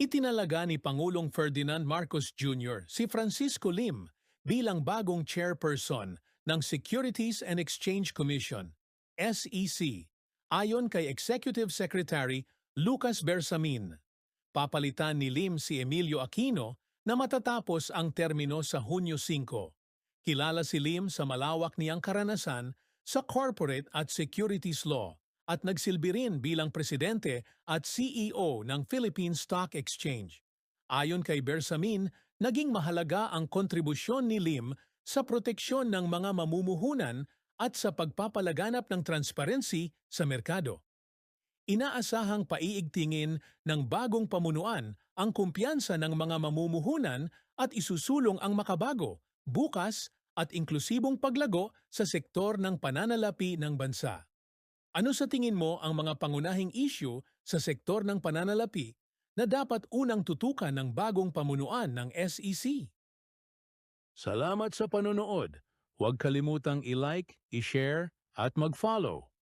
Itinalaga ni Pangulong Ferdinand Marcos Jr. si Francisco Lim bilang bagong chairperson ng Securities and Exchange Commission, SEC, ayon kay Executive Secretary Lucas Bersamin. Papalitan ni Lim si Emilio Aquino na matatapos ang termino sa Hunyo 5. Kilala si Lim sa malawak niyang karanasan sa corporate at securities law at nagsilbi rin bilang presidente at CEO ng Philippine Stock Exchange. Ayon kay Bersamin, naging mahalaga ang kontribusyon ni Lim sa proteksyon ng mga mamumuhunan at sa pagpapalaganap ng transparency sa merkado. Inaasahang paiigtingin ng bagong pamunuan ang kumpiyansa ng mga mamumuhunan at isusulong ang makabago, bukas at inklusibong paglago sa sektor ng pananalapi ng bansa. Ano sa tingin mo ang mga pangunahing issue sa sektor ng pananalapi na dapat unang tutukan ng bagong pamunuan ng SEC? Salamat sa panonood. Huwag kalimutang i-like, i-share at mag-follow.